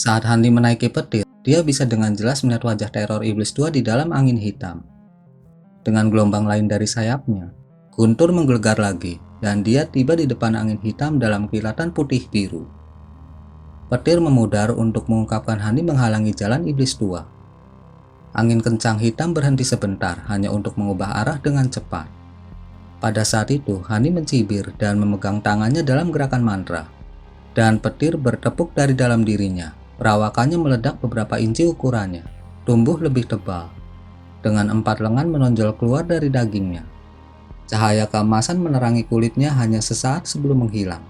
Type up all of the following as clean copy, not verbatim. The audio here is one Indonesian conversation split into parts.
Saat Handi menaiki petir, dia bisa dengan jelas melihat wajah teror iblis tua di dalam angin hitam. Dengan gelombang lain dari sayapnya, guntur menggelegar lagi, dan dia tiba di depan angin hitam dalam kilatan putih biru. Petir memudar untuk mengungkapkan Hani menghalangi jalan iblis tua. Angin kencang hitam berhenti sebentar hanya untuk mengubah arah dengan cepat. Pada saat itu, Hani mencibir dan memegang tangannya dalam gerakan mantra. Dan petir bertepuk dari dalam dirinya. Perawakannya meledak beberapa inci ukurannya, tumbuh lebih tebal, dengan 4 lengan menonjol keluar dari dagingnya. Cahaya keemasan menerangi kulitnya hanya sesaat sebelum menghilang.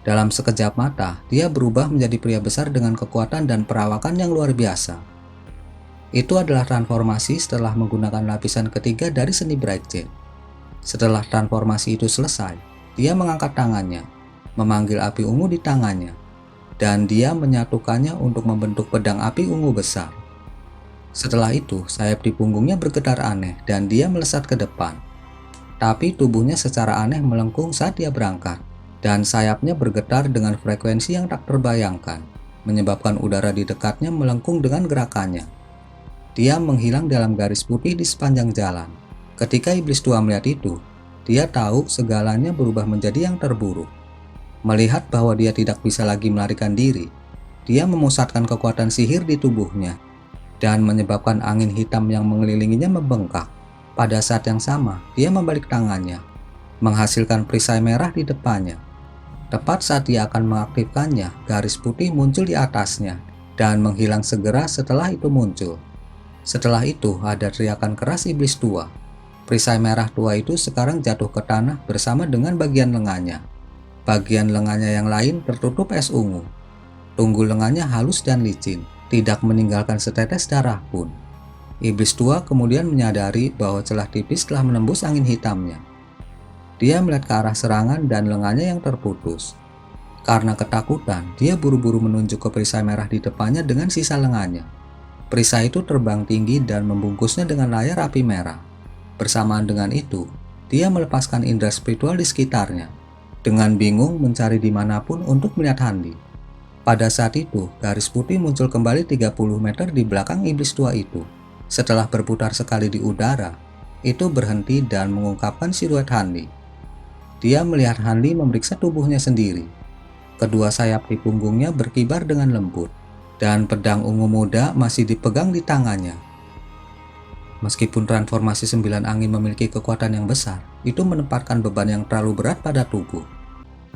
Dalam sekejap mata, dia berubah menjadi pria besar dengan kekuatan dan perawakan yang luar biasa. Itu adalah transformasi setelah menggunakan lapisan ketiga dari seni Brightjet. Setelah transformasi itu selesai, dia mengangkat tangannya, memanggil api ungu di tangannya, dan dia menyatukannya untuk membentuk pedang api ungu besar. Setelah itu, sayap di punggungnya bergetar aneh dan dia melesat ke depan. Tapi tubuhnya secara aneh melengkung saat dia berangkat, dan sayapnya bergetar dengan frekuensi yang tak terbayangkan, menyebabkan udara di dekatnya melengkung dengan gerakannya. Dia menghilang dalam garis putih di sepanjang jalan. Ketika iblis tua melihat itu, dia tahu segalanya berubah menjadi yang terburuk. Melihat bahwa dia tidak bisa lagi melarikan diri, dia memusatkan kekuatan sihir di tubuhnya dan menyebabkan angin hitam yang mengelilinginya membengkak. Pada saat yang sama, dia membalik tangannya, menghasilkan perisai merah di depannya. Tepat saat dia akan mengaktifkannya, garis putih muncul di atasnya dan menghilang segera setelah itu muncul. Setelah itu, ada teriakan keras iblis tua. Perisai merah tua itu sekarang jatuh ke tanah bersama dengan bagian lengannya. Bagian lengannya yang lain tertutup es ungu. Tunggul lengannya halus dan licin, tidak meninggalkan setetes darah pun. Iblis tua kemudian menyadari bahwa celah tipis telah menembus angin hitamnya. Dia melihat ke arah serangan dan lengannya yang terputus. Karena ketakutan, dia buru-buru menunjuk ke perisai merah di depannya dengan sisa lengannya. Perisai itu terbang tinggi dan membungkusnya dengan layar api merah. Bersamaan dengan itu, dia melepaskan indera spiritual di sekitarnya, dengan bingung mencari dimanapun untuk melihat Handi. Pada saat itu, garis putih muncul kembali 30 meter di belakang iblis tua itu. Setelah berputar sekali di udara, itu berhenti dan mengungkapkan siluet Handi. Dia melihat Handi memeriksa tubuhnya sendiri. Kedua sayap di punggungnya berkibar dengan lembut, dan pedang ungu muda masih dipegang di tangannya. Meskipun transformasi 9 angin memiliki kekuatan yang besar, itu menempatkan beban yang terlalu berat pada tubuh.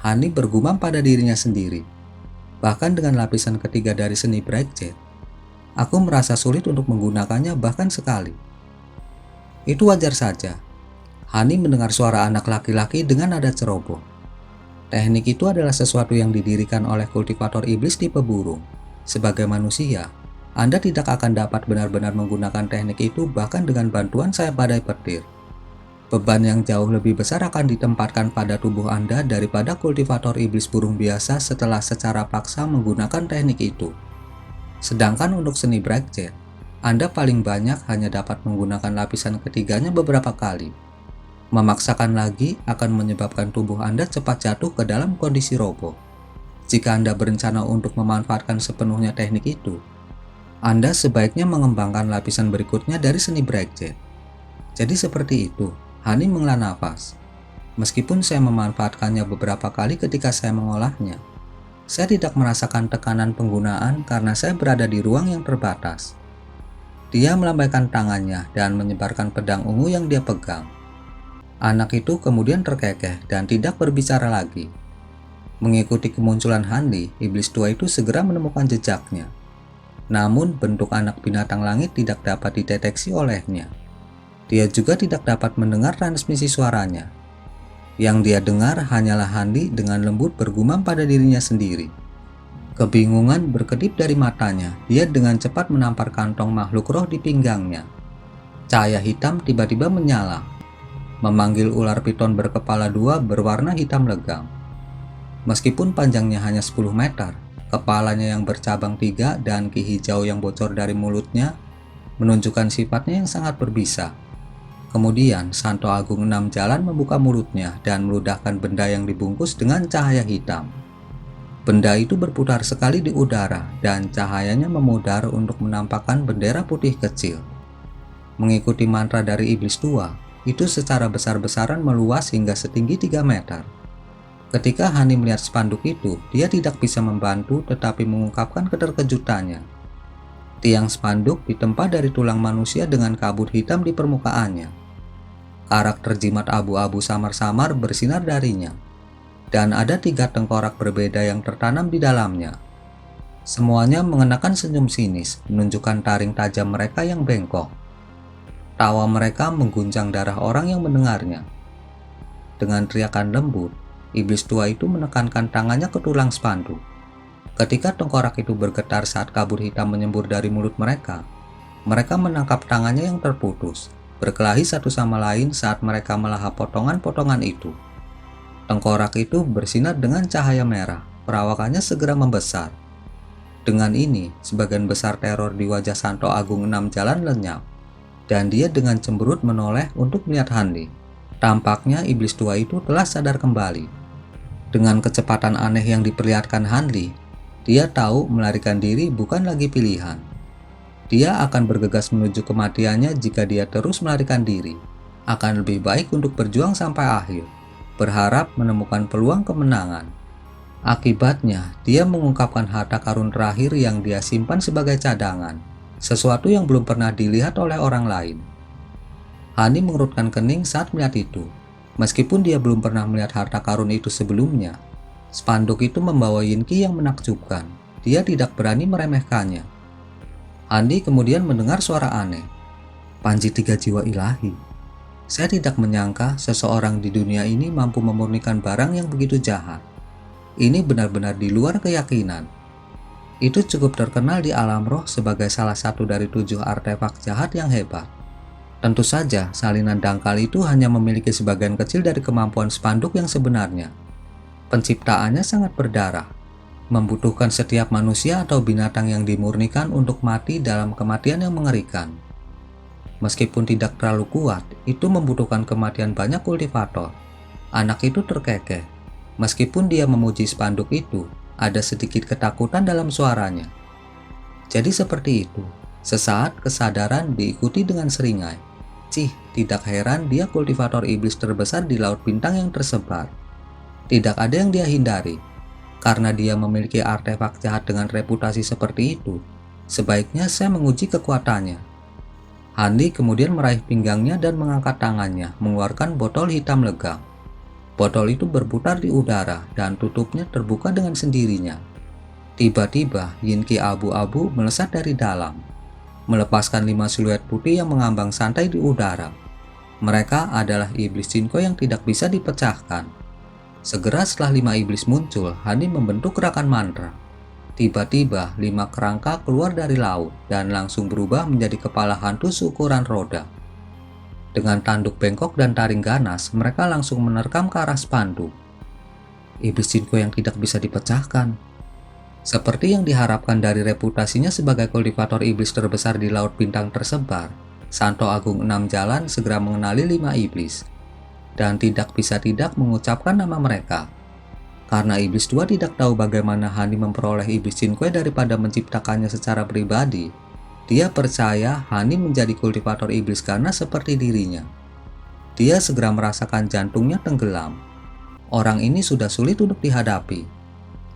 Hani bergumam pada dirinya sendiri. Bahkan dengan lapisan ketiga dari seni Brightjet, aku merasa sulit untuk menggunakannya bahkan sekali. Itu wajar saja. Hani mendengar suara anak laki-laki dengan nada ceroboh. Teknik itu adalah sesuatu yang didirikan oleh kultivator iblis tipe burung. Sebagai manusia, Anda tidak akan dapat benar-benar menggunakan teknik itu bahkan dengan bantuan sayap badai petir. Beban yang jauh lebih besar akan ditempatkan pada tubuh Anda daripada kultivator iblis burung biasa setelah secara paksa menggunakan teknik itu. Sedangkan untuk seni Brightjet, Anda paling banyak hanya dapat menggunakan lapisan ketiganya beberapa kali. Memaksakan lagi akan menyebabkan tubuh Anda cepat jatuh ke dalam kondisi roboh. Jika Anda berencana untuk memanfaatkan sepenuhnya teknik itu, Anda sebaiknya mengembangkan lapisan berikutnya dari seni Brightjet. Jadi seperti itu, Hani menghela nafas. Meskipun saya memanfaatkannya beberapa kali ketika saya mengolahnya, saya tidak merasakan tekanan penggunaan karena saya berada di ruang yang terbatas. Dia melambaikan tangannya dan menyebarkan pedang ungu yang dia pegang. Anak itu kemudian terkekeh dan tidak berbicara lagi. Mengikuti kemunculan Handi, iblis tua itu segera menemukan jejaknya. Namun bentuk anak binatang langit tidak dapat dideteksi olehnya. Dia juga tidak dapat mendengar transmisi suaranya. Yang dia dengar hanyalah Handi dengan lembut bergumam pada dirinya sendiri. Kebingungan berkedip dari matanya. Dia dengan cepat menampar kantong makhluk roh di pinggangnya. Cahaya hitam tiba-tiba menyala, memanggil ular piton berkepala dua berwarna hitam legam. Meskipun panjangnya hanya 10 meter, kepalanya yang bercabang 3 dan ki hijau yang bocor dari mulutnya menunjukkan sifatnya yang sangat berbisa. Kemudian, Santo Agung 6 Jalan membuka mulutnya dan meludahkan benda yang dibungkus dengan cahaya hitam. Benda itu berputar sekali di udara dan cahayanya memudar untuk menampakkan bendera putih kecil. Mengikuti mantra dari iblis tua, itu secara besar-besaran meluas hingga setinggi 3 meter. Ketika Hani melihat spanduk itu, dia tidak bisa membantu tetapi mengungkapkan keterkejutannya. Tiang spanduk ditempa dari tulang manusia dengan kabut hitam di permukaannya. Karakter jimat abu-abu samar-samar bersinar darinya, dan ada 3 tengkorak berbeda yang tertanam di dalamnya. Semuanya mengenakan senyum sinis, menunjukkan taring tajam mereka yang bengkok. Tawa mereka mengguncang darah orang yang mendengarnya. Dengan teriakan lembut, iblis tua itu menekankan tangannya ke tulang spanduk. Ketika tengkorak itu bergetar saat kabut hitam menyembur dari mulut mereka, mereka menangkap tangannya yang terputus, berkelahi satu sama lain saat mereka melahap potongan-potongan itu. Tengkorak itu bersinar dengan cahaya merah, perawakannya segera membesar. Dengan ini, sebagian besar teror di wajah Santo Agung 6 Jalan lenyap, dan dia dengan cemberut menoleh untuk melihat Hanli. Tampaknya iblis tua itu telah sadar kembali. Dengan kecepatan aneh yang diperlihatkan Hanli, dia tahu melarikan diri bukan lagi pilihan. Dia akan bergegas menuju kematiannya jika dia terus melarikan diri. Akan lebih baik untuk berjuang sampai akhir, berharap menemukan peluang kemenangan. Akibatnya, dia mengungkapkan harta karun terakhir yang dia simpan sebagai cadangan, sesuatu yang belum pernah dilihat oleh orang lain. Hani mengerutkan kening saat melihat itu. Meskipun dia belum pernah melihat harta karun itu sebelumnya, spanduk itu membawa Yinki yang menakjubkan. Dia tidak berani meremehkannya. Andi kemudian mendengar suara aneh. Panji 3 jiwa ilahi. Saya tidak menyangka seseorang di dunia ini mampu memurnikan barang yang begitu jahat. Ini benar-benar di luar keyakinan. Itu cukup terkenal di alam roh sebagai salah satu dari 7 artefak jahat yang hebat. Tentu saja, salinan dangkal itu hanya memiliki sebagian kecil dari kemampuan spanduk yang sebenarnya. Penciptaannya sangat berdarah, membutuhkan setiap manusia atau binatang yang dimurnikan untuk mati dalam kematian yang mengerikan. Meskipun tidak terlalu kuat, itu membutuhkan kematian banyak kultivator. Anak itu terkekeh. Meskipun dia memuji spanduk itu, ada sedikit ketakutan dalam suaranya. Jadi seperti itu, sesaat kesadaran diikuti dengan seringai. Cih, tidak heran dia kultivator iblis terbesar di Laut Bintang yang tersebar. Tidak ada yang dia hindari. Karena dia memiliki artefak jahat dengan reputasi seperti itu, sebaiknya saya menguji kekuatannya. Hanli kemudian meraih pinggangnya dan mengangkat tangannya, mengeluarkan botol hitam legam. Botol itu berputar di udara dan tutupnya terbuka dengan sendirinya. Tiba-tiba, Yinki abu-abu melesat dari dalam, melepaskan 5 siluet putih yang mengambang santai di udara. Mereka adalah iblis Shinko yang tidak bisa dipecahkan. Segera setelah 5 iblis muncul, Hani membentuk gerakan mantra. Tiba-tiba 5 kerangka keluar dari laut dan langsung berubah menjadi kepala hantu seukuran roda. Dengan tanduk bengkok dan taring ganas, mereka langsung menerkam ke arah spanduk. Iblis Shinko yang tidak bisa dipecahkan. Seperti yang diharapkan dari reputasinya sebagai kultivator iblis terbesar di Laut Bintang tersebar, Santo Agung 6 Jalan segera mengenali 5 iblis, dan tidak bisa tidak mengucapkan nama mereka. Karena iblis tua tidak tahu bagaimana Hani memperoleh iblis Shinko daripada menciptakannya secara pribadi, dia percaya Hani menjadi kultivator iblis karena seperti dirinya. Dia segera merasakan jantungnya tenggelam. Orang ini sudah sulit untuk dihadapi.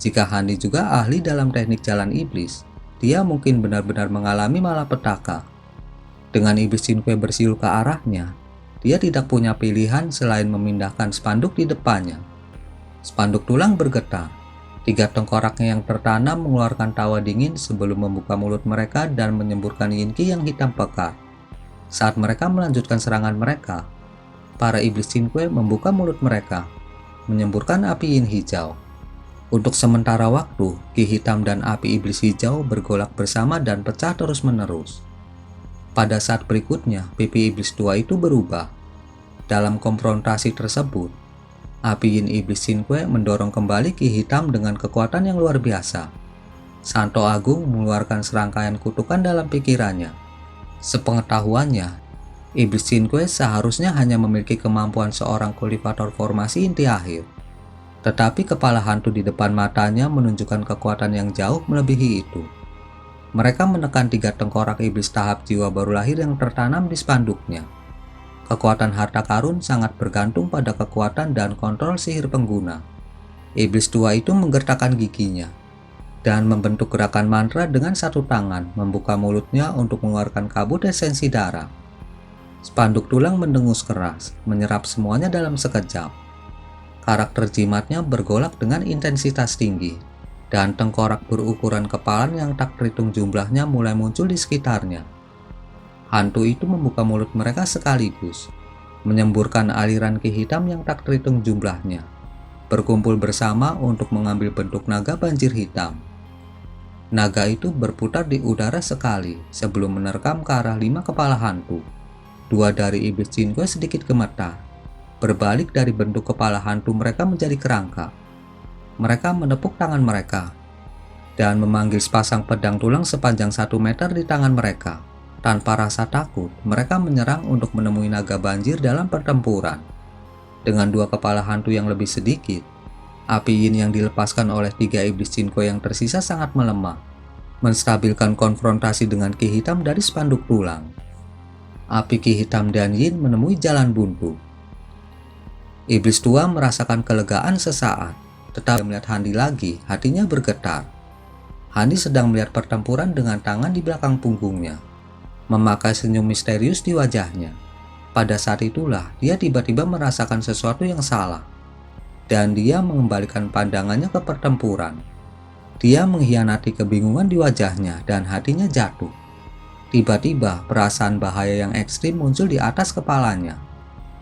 Jika Hani juga ahli dalam teknik jalan iblis, dia mungkin benar-benar mengalami malapetaka. Dengan iblis Shinko bersiul ke arahnya, dia tidak punya pilihan selain memindahkan spanduk di depannya. Spanduk tulang bergetar. 3 tengkoraknya yang tertanam mengeluarkan tawa dingin sebelum membuka mulut mereka dan menyemburkan Yinki yang hitam pekat. Saat mereka melanjutkan serangan mereka, para iblis Shinko membuka mulut mereka, menyemburkan api yin hijau. Untuk sementara waktu, ki hitam dan api iblis hijau bergolak bersama dan pecah terus-menerus. Pada saat berikutnya, pipi iblis tua itu berubah. Dalam konfrontasi tersebut, api yin iblis Shinko mendorong kembali ki hitam dengan kekuatan yang luar biasa. Santo Agung mengeluarkan serangkaian kutukan dalam pikirannya. Sepengetahuannya, iblis Shinko seharusnya hanya memiliki kemampuan seorang kultivator formasi inti akhir. Tetapi kepala hantu di depan matanya menunjukkan kekuatan yang jauh melebihi itu. Mereka menekan 3 tengkorak iblis tahap jiwa baru lahir yang tertanam di spanduknya. Kekuatan harta karun sangat bergantung pada kekuatan dan kontrol sihir pengguna. Iblis tua itu menggertakkan giginya dan membentuk gerakan mantra dengan satu tangan, membuka mulutnya untuk mengeluarkan kabut esensi darah. Spanduk tulang mendengus keras, menyerap semuanya dalam sekejap. Karakter jimatnya bergolak dengan intensitas tinggi, dan tengkorak berukuran kepalan yang tak terhitung jumlahnya mulai muncul di sekitarnya. Hantu itu membuka mulut mereka sekaligus, menyemburkan aliran ki hitam yang tak terhitung jumlahnya, berkumpul bersama untuk mengambil bentuk naga banjir hitam. Naga itu berputar di udara sekali sebelum menerkam ke arah 5 kepala hantu. 2 dari iblis Jinko sedikit gemetar, berbalik dari bentuk kepala hantu mereka menjadi kerangka. Mereka menepuk tangan mereka dan memanggil sepasang pedang tulang sepanjang 1 meter di tangan mereka. Tanpa rasa takut, mereka menyerang untuk menemui naga banjir dalam pertempuran. Dengan 2 kepala hantu yang lebih sedikit, api yin yang dilepaskan oleh 3 iblis Jinko yang tersisa sangat melemah, menstabilkan konfrontasi dengan ki hitam dari spanduk tulang. Api ki hitam dan yin menemui jalan buntu. Iblis tua merasakan kelegaan sesaat, tetapi melihat Handi lagi, hatinya bergetar. Handi sedang melihat pertempuran dengan tangan di belakang punggungnya, memakai senyum misterius di wajahnya. Pada saat itulah, dia tiba-tiba merasakan sesuatu yang salah, dan dia mengembalikan pandangannya ke pertempuran. Dia mengkhianati kebingungan di wajahnya dan hatinya jatuh. Tiba-tiba, perasaan bahaya yang ekstrim muncul di atas kepalanya.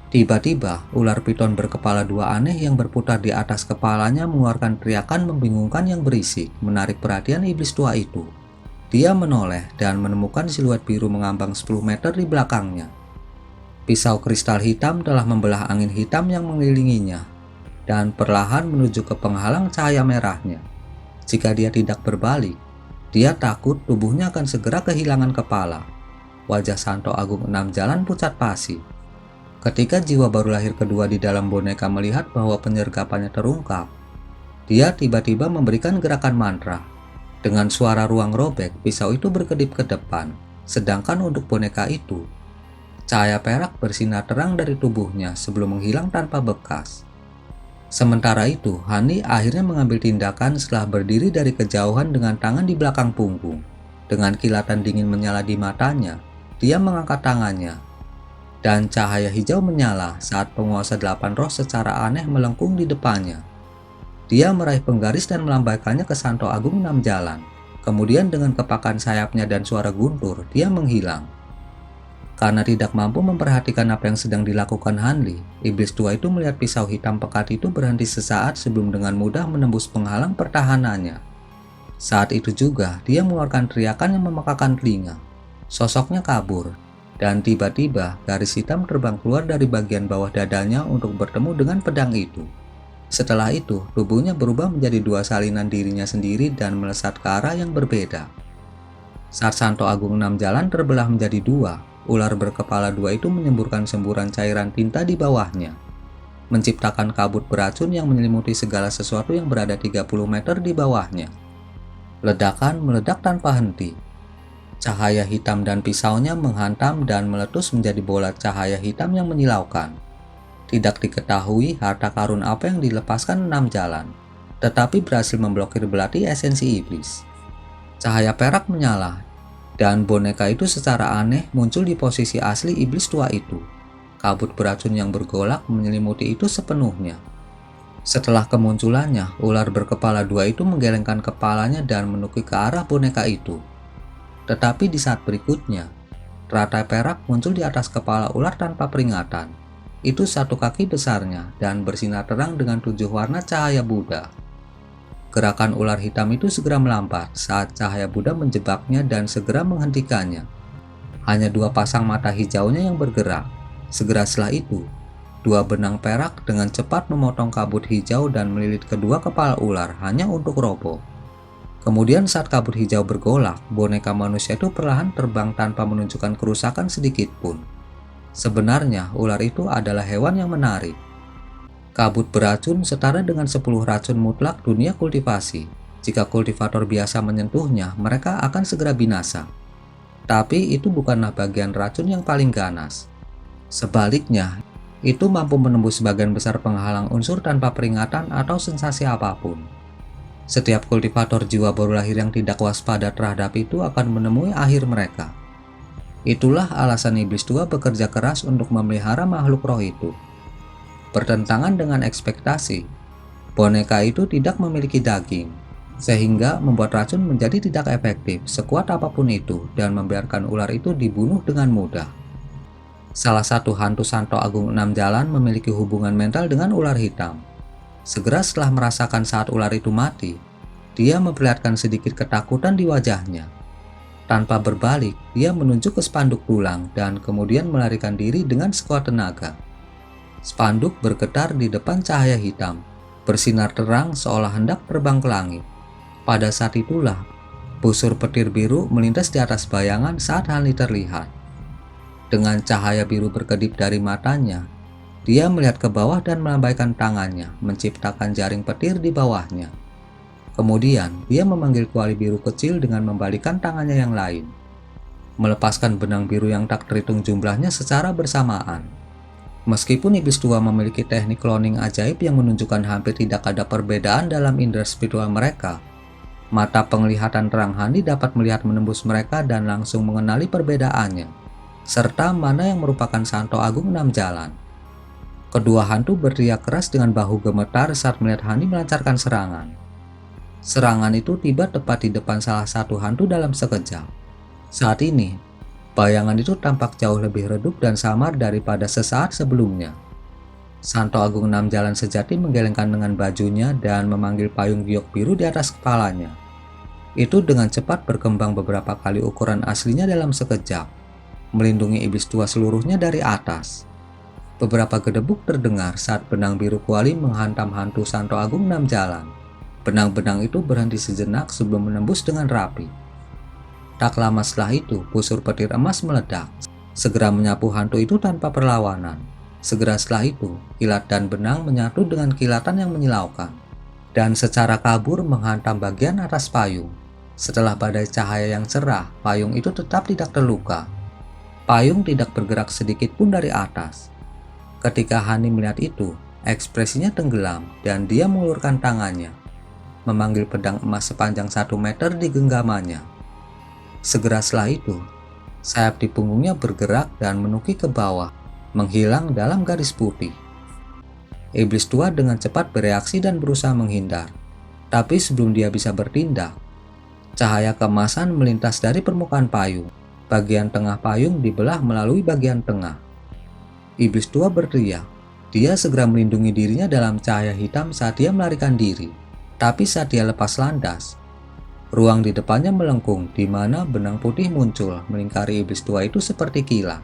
Tiba-tiba, ular piton berkepala 2 aneh yang berputar di atas kepalanya mengeluarkan teriakan membingungkan yang berisik, menarik perhatian iblis tua itu. Dia menoleh dan menemukan siluet biru mengambang 10 meter di belakangnya. Pisau kristal hitam telah membelah angin hitam yang mengelilinginya, dan perlahan menuju ke penghalang cahaya merahnya. Jika dia tidak berbalik, dia takut tubuhnya akan segera kehilangan kepala. Wajah Santo Agung 6 Jalan pucat pasi. Ketika jiwa baru lahir kedua di dalam boneka melihat bahwa penyergapannya terungkap, dia tiba-tiba memberikan gerakan mantra. Dengan suara ruang robek, pisau itu berkedip ke depan, sedangkan untuk boneka itu, cahaya perak bersinar terang dari tubuhnya sebelum menghilang tanpa bekas. Sementara itu, Hani akhirnya mengambil tindakan setelah berdiri dari kejauhan dengan tangan di belakang punggung. Dengan kilatan dingin menyala di matanya, dia mengangkat tangannya, dan cahaya hijau menyala saat penguasa 8 roh secara aneh melengkung di depannya. Dia meraih penggaris dan melambaikannya ke Santo Agung 6 Jalan. Kemudian dengan kepakan sayapnya dan suara guntur, dia menghilang. Karena tidak mampu memperhatikan apa yang sedang dilakukan Hanli, iblis tua itu melihat pisau hitam pekat itu berhenti sesaat sebelum dengan mudah menembus penghalang pertahanannya. Saat itu juga, dia mengeluarkan teriakan yang memekakan telinga. Sosoknya kabur, dan tiba-tiba garis hitam terbang keluar dari bagian bawah dadanya untuk bertemu dengan pedang itu. Setelah itu, tubuhnya berubah menjadi 2 salinan dirinya sendiri dan melesat ke arah yang berbeda. Saat Santo Agung 6 Jalan terbelah menjadi 2, ular berkepala 2 itu menyemburkan semburan cairan tinta di bawahnya, menciptakan kabut beracun yang menyelimuti segala sesuatu yang berada 30 meter di bawahnya. Ledakan meledak tanpa henti. Cahaya hitam dan pisaunya menghantam dan meletus menjadi bola cahaya hitam yang menyilaukan. Tidak diketahui harta karun apa yang dilepaskan 6 Jalan, tetapi berhasil memblokir belati esensi iblis. Cahaya perak menyala, dan boneka itu secara aneh muncul di posisi asli iblis tua itu. Kabut beracun yang bergolak menyelimuti itu sepenuhnya. Setelah kemunculannya, ular berkepala 2 itu menggelengkan kepalanya dan menukik ke arah boneka itu. Tetapi di saat berikutnya, teratai perak muncul di atas kepala ular tanpa peringatan. Itu 1 kaki besarnya dan bersinar terang dengan 7 warna cahaya Buddha. Gerakan ular hitam itu segera melambat saat cahaya Buddha menjebaknya dan segera menghentikannya. Hanya 2 pasang mata hijaunya yang bergerak. Segera setelah itu, 2 benang perak dengan cepat memotong kabut hijau dan melilit kedua kepala ular hanya untuk roboh. Kemudian saat kabut hijau bergolak, boneka manusia itu perlahan terbang tanpa menunjukkan kerusakan sedikit pun. Sebenarnya, ular itu adalah hewan yang menarik. Kabut beracun setara dengan 10 racun mutlak dunia kultivasi. Jika kultivator biasa menyentuhnya, mereka akan segera binasa. Tapi itu bukanlah bagian racun yang paling ganas. Sebaliknya, itu mampu menembus sebagian besar penghalang unsur tanpa peringatan atau sensasi apapun. Setiap kultivator jiwa baru lahir yang tidak waspada terhadap itu akan menemui akhir mereka. Itulah alasan iblis tua bekerja keras untuk memelihara makhluk roh itu. Bertentangan dengan ekspektasi, boneka itu tidak memiliki daging, sehingga membuat racun menjadi tidak efektif sekuat apapun itu dan membiarkan ular itu dibunuh dengan mudah. Salah satu hantu Santo Agung 6 Jalan memiliki hubungan mental dengan ular hitam. Segera setelah merasakan saat ular itu mati, dia memperlihatkan sedikit ketakutan di wajahnya. Tanpa berbalik, dia menunjuk ke spanduk tulang dan kemudian melarikan diri dengan sekuat tenaga. Spanduk bergetar di depan cahaya hitam, bersinar terang seolah hendak terbang ke langit. Pada saat itulah, busur petir biru melintas di atas bayangan saat Hanli terlihat. Dengan cahaya biru berkedip dari matanya, dia melihat ke bawah dan melambaikan tangannya, menciptakan jaring petir di bawahnya. Kemudian, dia memanggil kuali biru kecil dengan membalikkan tangannya yang lain, melepaskan benang biru yang tak terhitung jumlahnya secara bersamaan. Meskipun iblis tua memiliki teknik cloning ajaib yang menunjukkan hampir tidak ada perbedaan dalam indera spiritual mereka, mata penglihatan terang Hanli dapat melihat menembus mereka dan langsung mengenali perbedaannya, serta mana yang merupakan Santo Agung 6 Jalan. Kedua hantu berteriak keras dengan bahu gemetar saat melihat Hanli melancarkan serangan. Serangan itu tiba tepat di depan salah satu hantu dalam sekejap. Saat ini, bayangan itu tampak jauh lebih redup dan samar daripada sesaat sebelumnya. Santo Agung 6 Jalan sejati menggelengkan dengan bajunya dan memanggil payung giok biru di atas kepalanya. Itu dengan cepat berkembang beberapa kali ukuran aslinya dalam sekejap, melindungi iblis tua seluruhnya dari atas. Beberapa gedebuk terdengar saat benang biru kuali menghantam hantu Santo Agung 6 Jalan. Benang-benang itu berhenti sejenak sebelum menembus dengan rapi. Tak lama setelah itu, busur petir emas meledak, segera menyapu hantu itu tanpa perlawanan. Segera setelah itu, kilat dan benang menyatu dengan kilatan yang menyilaukan, dan secara kabur menghantam bagian atas payung. Setelah badai cahaya yang cerah, payung itu tetap tidak terluka. Payung tidak bergerak sedikit pun dari atas. Ketika Hanli melihat itu, ekspresinya tenggelam dan dia mengulurkan tangannya, memanggil pedang emas sepanjang 1 meter di genggamannya. Segera setelah itu, sayap di punggungnya bergerak dan menukik ke bawah, menghilang dalam garis putih. Iblis tua dengan cepat bereaksi dan berusaha menghindar. Tapi sebelum dia bisa bertindak, cahaya keemasan melintas dari permukaan payung. Bagian tengah payung dibelah melalui bagian tengah. Iblis tua berteriak. Dia segera melindungi dirinya dalam cahaya hitam saat dia melarikan diri. Tapi saat dia lepas landas, ruang di depannya melengkung di mana benang putih muncul melingkari iblis tua itu seperti kilat.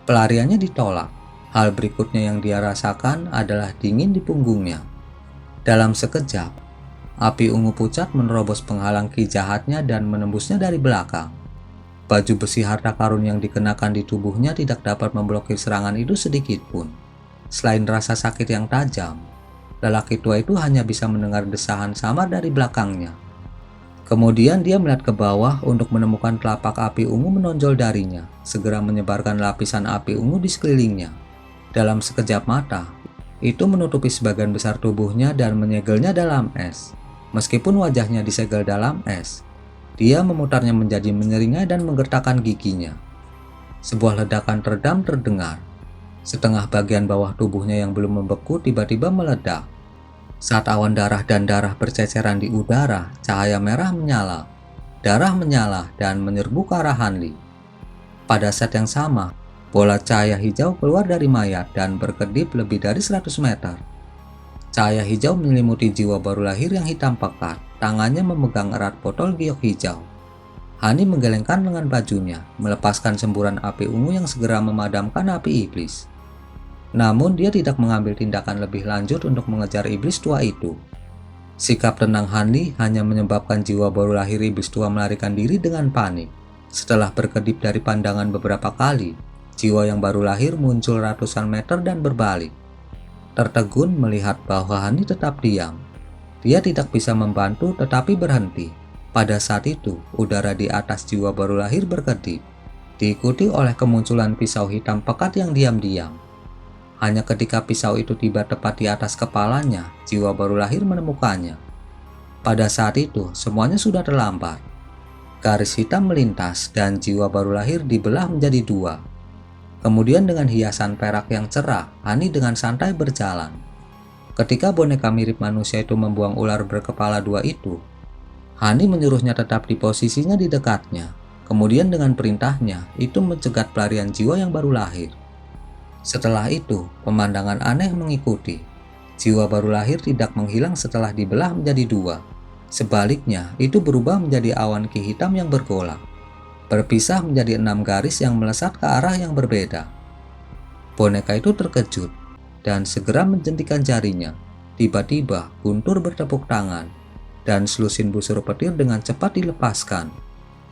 Pelariannya ditolak. Hal berikutnya yang dia rasakan adalah dingin di punggungnya. Dalam sekejap, api ungu pucat menerobos penghalang ki jahatnya dan menembusnya dari belakang. Baju besi harta karun yang dikenakan di tubuhnya tidak dapat memblokir serangan itu sedikit pun. Selain rasa sakit yang tajam, lelaki tua itu hanya bisa mendengar desahan samar dari belakangnya. Kemudian dia melihat ke bawah untuk menemukan telapak api ungu menonjol darinya, segera menyebarkan lapisan api ungu di sekelilingnya. Dalam sekejap mata, itu menutupi sebagian besar tubuhnya dan menyegelnya dalam es. Meskipun wajahnya disegel dalam es, dia memutarnya menjadi menyeringai dan menggertakkan giginya. Sebuah ledakan teredam terdengar. Setengah bagian bawah tubuhnya yang belum membeku tiba-tiba meledak. Saat awan darah dan darah berceceran di udara, cahaya merah menyala, darah menyala dan menyerbu ke arah Hanli. Pada saat yang sama, bola cahaya hijau keluar dari mayat dan berkedip lebih dari 100 meter. Cahaya hijau menyelimuti jiwa baru lahir yang hitam pekat. Tangannya memegang erat botol giok hijau. Hanli menggelengkan lengan bajunya, melepaskan semburan api ungu yang segera memadamkan api iblis. Namun dia tidak mengambil tindakan lebih lanjut untuk mengejar iblis tua itu. Sikap tenang Hanli hanya menyebabkan jiwa baru lahir iblis tua melarikan diri dengan panik. Setelah berkedip dari pandangan beberapa kali, jiwa yang baru lahir muncul ratusan meter dan berbalik. tertegun melihat bahwa Hani tetap diam. Dia tidak bisa membantu tetapi berhenti. Pada saat itu, udara di atas jiwa baru lahir berkedip, diikuti oleh kemunculan pisau hitam pekat yang diam-diam. Hanya ketika pisau itu tiba tepat di atas kepalanya, jiwa baru lahir menemukannya. Pada saat itu, semuanya sudah terlambat. Garis hitam melintas dan jiwa baru lahir dibelah menjadi dua. Kemudian dengan hiasan perak yang cerah, Hani dengan santai berjalan. Ketika boneka mirip manusia itu membuang ular berkepala dua itu, Hani menyuruhnya tetap di posisinya di dekatnya. Kemudian dengan perintahnya, itu mencegat pelarian jiwa yang baru lahir. Setelah itu, pemandangan aneh mengikuti. Jiwa baru lahir tidak menghilang setelah dibelah menjadi dua. Sebaliknya, itu berubah menjadi awan ki hitam yang bergolak, berpisah menjadi 6 garis yang melesat ke arah yang berbeda. Boneka itu terkejut dan segera menjentikan jarinya. Tiba-tiba Guntur bertepuk tangan dan selusin busur petir dengan cepat dilepaskan,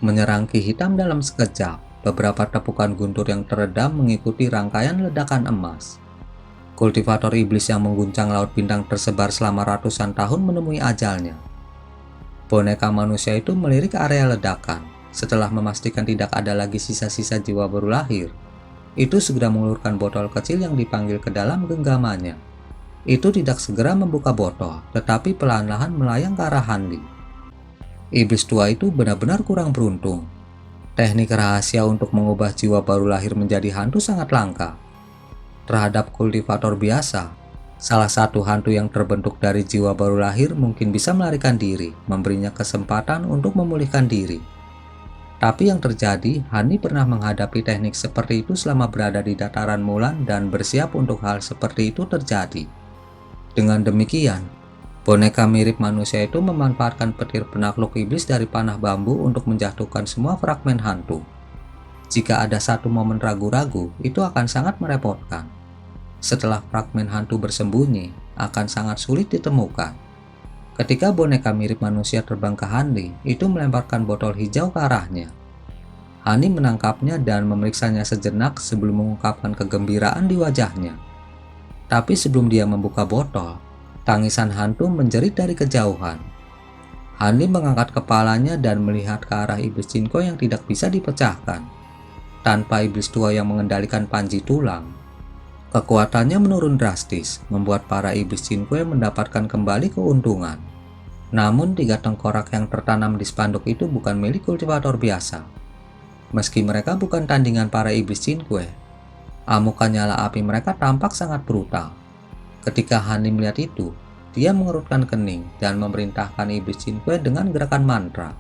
menyerang ki hitam dalam sekejap. Beberapa tepukan guntur yang teredam mengikuti rangkaian ledakan emas. Kultivator iblis yang mengguncang laut bintang tersebar selama ratusan tahun menemui ajalnya. Boneka manusia itu melirik area ledakan. Setelah memastikan tidak ada lagi sisa-sisa jiwa baru lahir, itu segera mengulurkan botol kecil yang dipanggil ke dalam genggamannya. Itu tidak segera membuka botol, tetapi perlahan-lahan melayang ke arah Hanli. Iblis tua itu benar-benar kurang beruntung. Teknik rahasia untuk mengubah jiwa baru lahir menjadi hantu sangat langka. Terhadap kultivator biasa, salah satu hantu yang terbentuk dari jiwa baru lahir mungkin bisa melarikan diri, memberinya kesempatan untuk memulihkan diri. Tapi yang terjadi, Hani pernah menghadapi teknik seperti itu selama berada di dataran Mulan dan bersiap untuk hal seperti itu terjadi. Dengan demikian, boneka mirip manusia itu memanfaatkan petir penakluk iblis dari panah bambu untuk menjatuhkan semua fragmen hantu. Jika ada satu momen ragu-ragu, itu akan sangat merepotkan. Setelah fragmen hantu bersembunyi, akan sangat sulit ditemukan. Ketika boneka mirip manusia terbang ke Hani, itu melemparkan botol hijau ke arahnya. Hani menangkapnya dan memeriksanya sejenak sebelum mengungkapkan kegembiraan di wajahnya. Tapi sebelum dia membuka botol, tangisan hantu menjerit dari kejauhan. Hani mengangkat kepalanya dan melihat ke arah iblis Cinko yang tidak bisa dipecahkan. Tanpa iblis tua yang mengendalikan panji tulang, kekuatannya menurun drastis, membuat para iblis Cinque mendapatkan kembali keuntungan. Namun 3 tengkorak yang tertanam di spanduk itu bukan milik kultivator biasa. Meski mereka bukan tandingan para iblis Cinque, amukan nyala api mereka tampak sangat brutal. Ketika Hani melihat itu, dia mengerutkan kening dan memerintahkan iblis Cinque dengan gerakan mantra.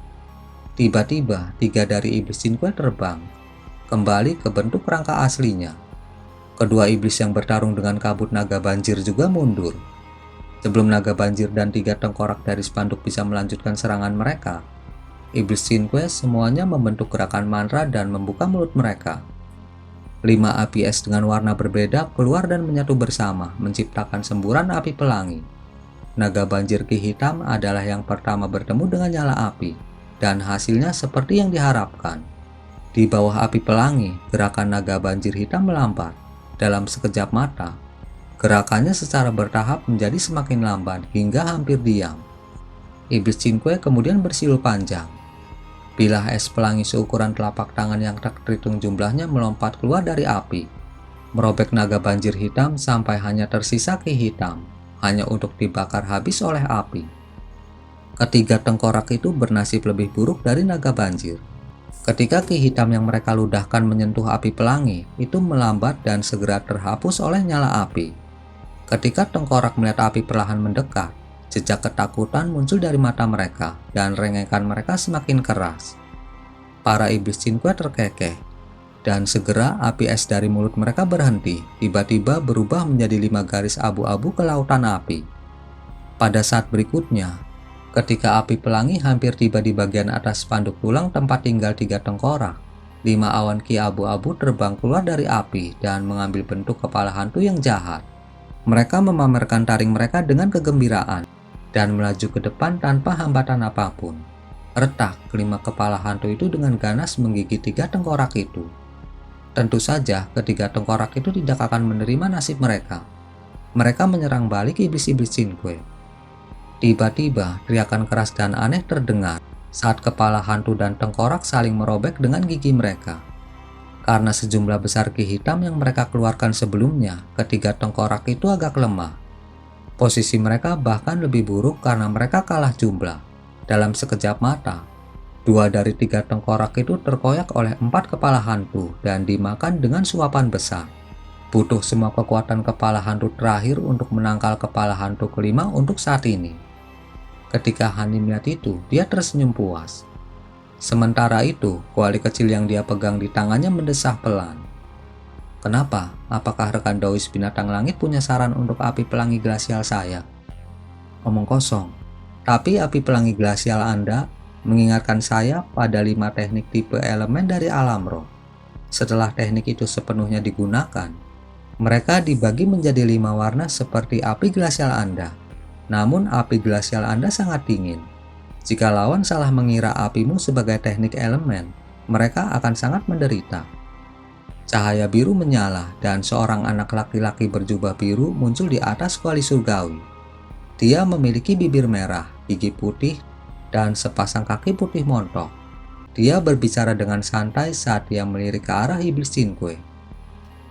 Tiba-tiba 3 dari iblis Cinque terbang, kembali ke bentuk rangka aslinya. Kedua iblis yang bertarung dengan kabut naga banjir juga mundur. Sebelum naga banjir dan 3 tengkorak dari spanduk bisa melanjutkan serangan mereka, iblis Cinque semuanya membentuk gerakan mantra dan membuka mulut mereka. 5 api es dengan warna berbeda keluar dan menyatu bersama, menciptakan semburan api pelangi. Naga banjir ki hitam adalah yang pertama bertemu dengan nyala api, dan hasilnya seperti yang diharapkan. Di bawah api pelangi, gerakan naga banjir hitam melambat. Dalam sekejap mata, gerakannya secara bertahap menjadi semakin lambat hingga hampir diam. Iblis Cinque kemudian bersiul panjang. Bilah es pelangi seukuran telapak tangan yang tak terhitung jumlahnya melompat keluar dari api, merobek naga banjir hitam sampai hanya tersisa ki hitam, hanya untuk dibakar habis oleh api. Ketiga tengkorak itu bernasib lebih buruk dari naga banjir. Ketika ki hitam yang mereka ludahkan menyentuh api pelangi, itu melambat dan segera terhapus oleh nyala api. Ketika tengkorak melihat api perlahan mendekat, jejak ketakutan muncul dari mata mereka dan rengekan mereka semakin keras. Para iblis Cinque terkekeh, dan segera api es dari mulut mereka berhenti, tiba-tiba berubah menjadi 5 garis abu-abu ke lautan api. Pada saat berikutnya, ketika api pelangi hampir tiba di bagian atas spanduk tulang tempat tinggal 3 tengkorak, 5 awan ki abu-abu terbang keluar dari api dan mengambil bentuk kepala hantu yang jahat. Mereka memamerkan taring mereka dengan kegembiraan dan melaju ke depan tanpa hambatan apapun. Retak, 5 kepala hantu itu dengan ganas menggigit 3 tengkorak itu. Tentu saja ketiga tengkorak itu tidak akan menerima nasib mereka. Mereka menyerang balik iblis-iblis Cinque. Tiba-tiba, teriakan keras dan aneh terdengar saat kepala hantu dan tengkorak saling merobek dengan gigi mereka. Karena sejumlah besar ki hitam yang mereka keluarkan sebelumnya, ketiga tengkorak itu agak lemah. Posisi mereka bahkan lebih buruk karena mereka kalah jumlah. Dalam sekejap mata, 2 dari 3 tengkorak itu terkoyak oleh 4 kepala hantu dan dimakan dengan suapan besar. Butuh semua kekuatan kepala hantu terakhir untuk menangkal kepala hantu kelima untuk saat ini. Ketika Hani melihat itu, dia tersenyum puas. Sementara itu, kuali kecil yang dia pegang di tangannya mendesah pelan. Kenapa? Apakah rekan Daois binatang langit punya saran untuk api pelangi glasial saya? Omong kosong. Tapi api pelangi glasial Anda mengingatkan saya pada 5 teknik tipe elemen dari alam roh. Setelah teknik itu sepenuhnya digunakan, mereka dibagi menjadi 5 warna seperti api glasial Anda. Namun api glasial Anda sangat dingin. Jika lawan salah mengira apimu sebagai teknik elemen, mereka akan sangat menderita. Cahaya biru menyala dan seorang anak laki-laki berjubah biru muncul di atas kuali surgawi. Dia memiliki bibir merah, gigi putih, dan sepasang kaki putih montok. Dia berbicara dengan santai saat dia melirik ke arah iblis Cinque.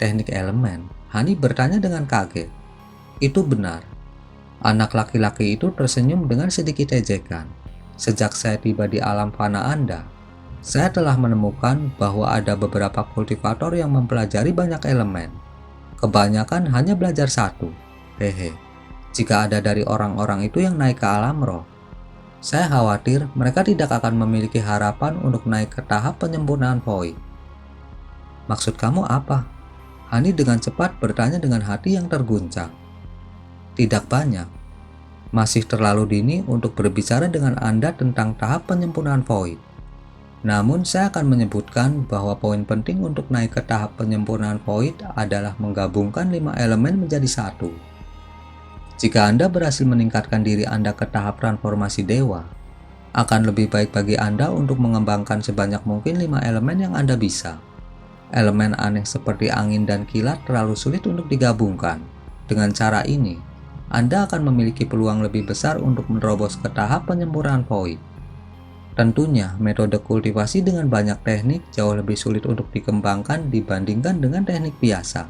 Teknik elemen, Hani bertanya dengan kaget. Itu benar. Anak laki-laki itu tersenyum dengan sedikit ejekan. Sejak saya tiba di alam fana Anda, saya telah menemukan bahwa ada beberapa kultivator yang mempelajari banyak elemen. Kebanyakan hanya belajar satu. Hehe. Jika ada dari orang-orang itu yang naik ke alam roh, saya khawatir mereka tidak akan memiliki harapan untuk naik ke tahap penyempurnaan void. Maksud kamu apa? Hani dengan cepat bertanya dengan hati yang terguncang. Tidak banyak. Masih terlalu dini untuk berbicara dengan Anda tentang tahap penyempurnaan void. Namun saya akan menyebutkan bahwa poin penting untuk naik ke tahap penyempurnaan void adalah menggabungkan 5 elemen menjadi satu. Jika Anda berhasil meningkatkan diri Anda ke tahap transformasi dewa, akan lebih baik bagi Anda untuk mengembangkan sebanyak mungkin 5 elemen yang Anda bisa. Elemen aneh seperti angin dan kilat terlalu sulit untuk digabungkan. Dengan cara ini, Anda akan memiliki peluang lebih besar untuk menerobos ke tahap penyempurnaan void. Tentunya, metode kultivasi dengan banyak teknik jauh lebih sulit untuk dikembangkan dibandingkan dengan teknik biasa.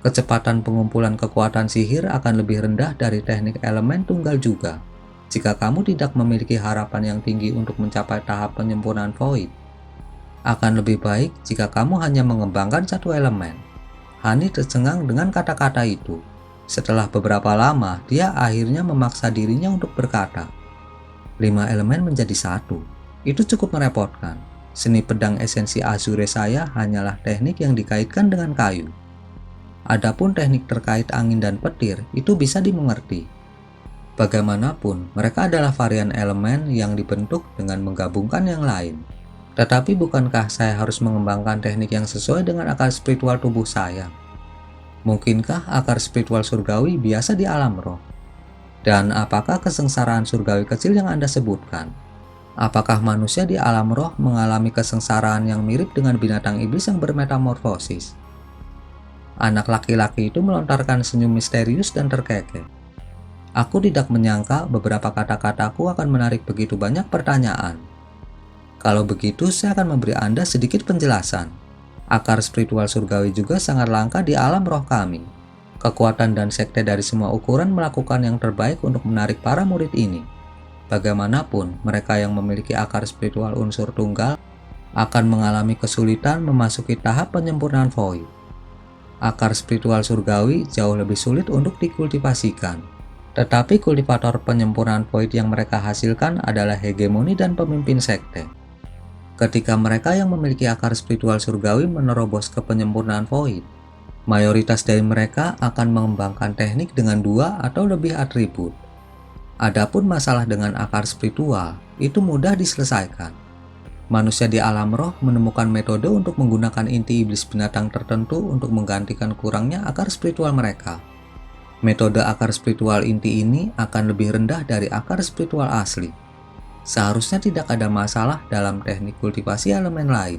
Kecepatan pengumpulan kekuatan sihir akan lebih rendah dari teknik elemen tunggal juga. Jika kamu tidak memiliki harapan yang tinggi untuk mencapai tahap penyempurnaan void, akan lebih baik jika kamu hanya mengembangkan satu elemen. Hani tercengang dengan kata-kata itu. Setelah beberapa lama, dia akhirnya memaksa dirinya untuk berkata, 5 elemen menjadi satu. Itu cukup merepotkan. Seni pedang esensi Azure saya hanyalah teknik yang dikaitkan dengan kayu. Adapun teknik terkait angin dan petir itu bisa dimengerti. Bagaimanapun, mereka adalah varian elemen yang dibentuk dengan menggabungkan yang lain. Tetapi bukankah saya harus mengembangkan teknik yang sesuai dengan akar spiritual tubuh saya? Mungkinkah akar spiritual surgawi biasa di alam roh? Dan apakah kesengsaraan surgawi kecil yang Anda sebutkan? Apakah manusia di alam roh mengalami kesengsaraan yang mirip dengan binatang iblis yang bermetamorfosis? Anak laki-laki itu melontarkan senyum misterius dan terkekeh. Aku tidak menyangka beberapa kata-kataku akan menarik begitu banyak pertanyaan. Kalau begitu, saya akan memberi Anda sedikit penjelasan. Akar spiritual surgawi juga sangat langka di alam roh kami. Kekuatan dan sekte dari semua ukuran melakukan yang terbaik untuk menarik para murid ini. Bagaimanapun, mereka yang memiliki akar spiritual unsur tunggal akan mengalami kesulitan memasuki tahap penyempurnaan void. Akar spiritual surgawi jauh lebih sulit untuk dikultivasikan. Tetapi kultivator penyempurnaan void yang mereka hasilkan adalah hegemoni dan pemimpin sekte. Ketika mereka yang memiliki akar spiritual surgawi menerobos ke penyempurnaan void, mayoritas dari mereka akan mengembangkan teknik dengan 2 atau lebih atribut. Adapun masalah dengan akar spiritual, itu mudah diselesaikan. Manusia di alam roh menemukan metode untuk menggunakan inti iblis binatang tertentu untuk menggantikan kurangnya akar spiritual mereka. Metode akar spiritual inti ini akan lebih rendah dari akar spiritual asli. Seharusnya tidak ada masalah dalam teknik kultivasi elemen lain.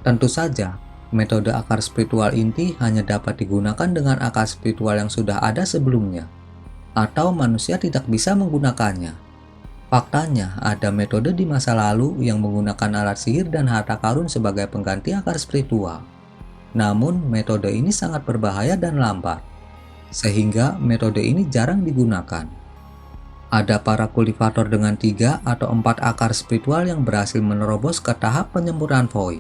Tentu saja, Metode akar spiritual inti hanya dapat digunakan dengan akar spiritual yang sudah ada sebelumnya, atau manusia tidak bisa menggunakannya. Faktanya, ada metode di masa lalu yang menggunakan alat sihir dan harta karun sebagai pengganti akar spiritual. Namun, metode ini sangat berbahaya dan lambat, sehingga metode ini jarang digunakan. Ada para kultivator dengan 3 atau 4 akar spiritual yang berhasil menerobos ke tahap penyempurnaan void.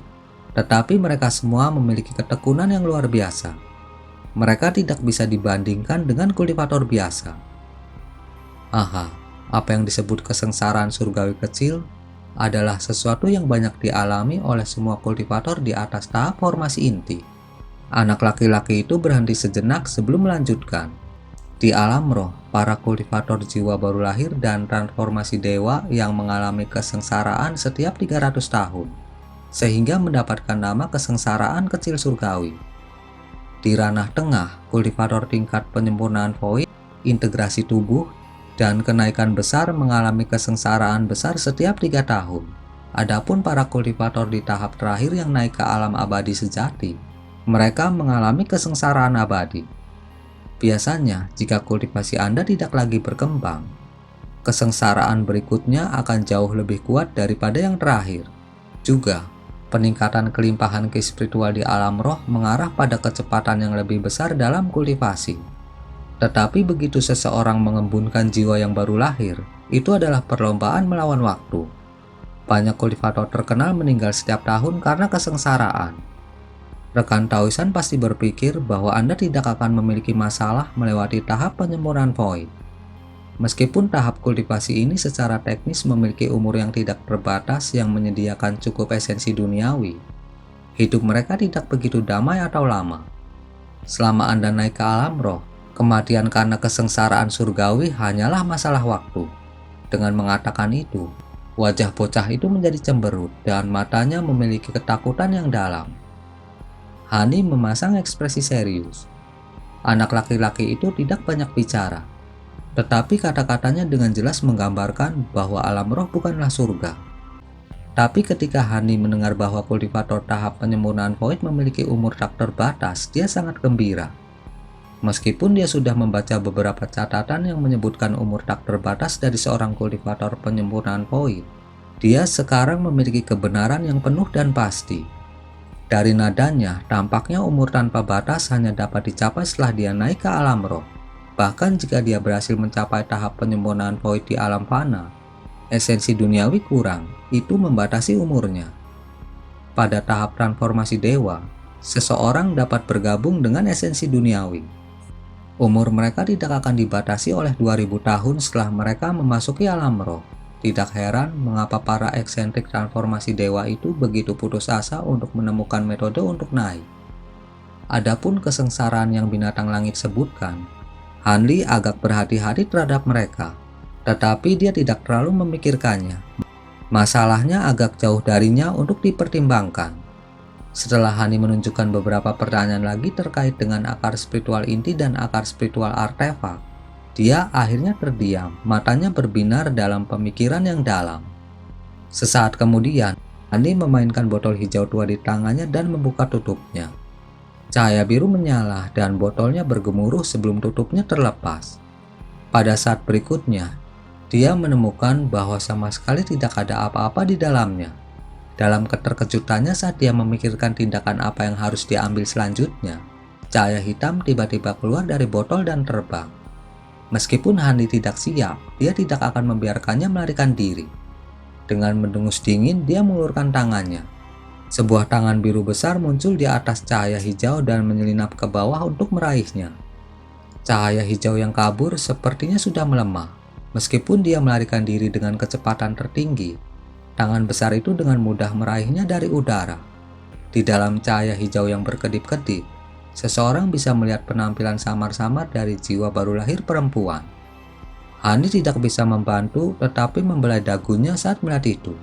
Tetapi mereka semua memiliki ketekunan yang luar biasa. Mereka tidak bisa dibandingkan dengan kultivator biasa. Aha, apa yang disebut kesengsaraan surgawi kecil adalah sesuatu yang banyak dialami oleh semua kultivator di atas tahap formasi inti. Anak laki-laki itu berhenti sejenak sebelum melanjutkan. Di alam roh, para kultivator jiwa baru lahir dan transformasi dewa yang mengalami kesengsaraan setiap 300 tahun. Sehingga mendapatkan nama kesengsaraan kecil surgawi. Di ranah tengah, kultivator tingkat penyempurnaan void, integrasi tubuh, dan kenaikan besar mengalami kesengsaraan besar setiap 3 tahun. Adapun para kultivator di tahap terakhir yang naik ke alam abadi sejati, mereka mengalami kesengsaraan abadi. Biasanya, jika kultivasi Anda tidak lagi berkembang, kesengsaraan berikutnya akan jauh lebih kuat daripada yang terakhir. Juga, peningkatan kelimpahan ki spiritual di alam roh mengarah pada kecepatan yang lebih besar dalam kultivasi. Tetapi begitu seseorang mengembunkan jiwa yang baru lahir, itu adalah perlombaan melawan waktu. Banyak kultivator terkenal meninggal setiap tahun karena kesengsaraan. Rekan Taoisan pasti berpikir bahwa Anda tidak akan memiliki masalah melewati tahap penyempurnaan void. Meskipun tahap kultivasi ini secara teknis memiliki umur yang tidak terbatas yang menyediakan cukup esensi duniawi, hidup mereka tidak begitu damai atau lama. Selama Anda naik ke alam roh, kematian karena kesengsaraan surgawi hanyalah masalah waktu. Dengan mengatakan itu, wajah bocah itu menjadi cemberut dan matanya memiliki ketakutan yang dalam. Hani memasang ekspresi serius. Anak laki-laki itu tidak banyak bicara, tetapi kata-katanya dengan jelas menggambarkan bahwa alam roh bukanlah surga. Tapi ketika Hani mendengar bahwa kultivator tahap penyempurnaan void memiliki umur tak terbatas, dia sangat gembira. Meskipun dia sudah membaca beberapa catatan yang menyebutkan umur tak terbatas dari seorang kultivator penyempurnaan void, dia sekarang memiliki kebenaran yang penuh dan pasti. Dari nadanya, tampaknya umur tanpa batas hanya dapat dicapai setelah dia naik ke alam roh. Bahkan jika dia berhasil mencapai tahap penyempurnaan void di alam fana, esensi duniawi kurang, itu membatasi umurnya. Pada tahap transformasi dewa, seseorang dapat bergabung dengan esensi duniawi. Umur mereka tidak akan dibatasi oleh 2000 tahun setelah mereka memasuki alam roh. Tidak heran mengapa para eksentrik transformasi dewa itu begitu putus asa untuk menemukan metode untuk naik. Adapun kesengsaraan yang binatang langit sebutkan, Hanli agak berhati-hati terhadap mereka, tetapi dia tidak terlalu memikirkannya. Masalahnya agak jauh darinya untuk dipertimbangkan. Setelah Hani menunjukkan beberapa pertanyaan lagi terkait dengan akar spiritual inti dan akar spiritual artefak, dia akhirnya terdiam, matanya berbinar dalam pemikiran yang dalam. Sesaat kemudian, Hani memainkan botol hijau tua di tangannya dan membuka tutupnya. Cahaya biru menyala dan botolnya bergemuruh sebelum tutupnya terlepas. Pada saat berikutnya, dia menemukan bahwa sama sekali tidak ada apa-apa di dalamnya. Dalam keterkejutannya saat dia memikirkan tindakan apa yang harus diambil selanjutnya, cahaya hitam tiba-tiba keluar dari botol dan terbang. Meskipun Hani tidak siap, dia tidak akan membiarkannya melarikan diri. Dengan mendengus dingin, dia mengulurkan tangannya. Sebuah tangan biru besar muncul di atas cahaya hijau dan menyelinap ke bawah untuk meraihnya. Cahaya hijau yang kabur sepertinya sudah melemah. Meskipun dia melarikan diri dengan kecepatan tertinggi, tangan besar itu dengan mudah meraihnya dari udara. Di dalam cahaya hijau yang berkedip-kedip, seseorang bisa melihat penampilan samar-samar dari jiwa baru lahir perempuan. Hani tidak bisa membantu tetapi membelai dagunya saat melihat itu.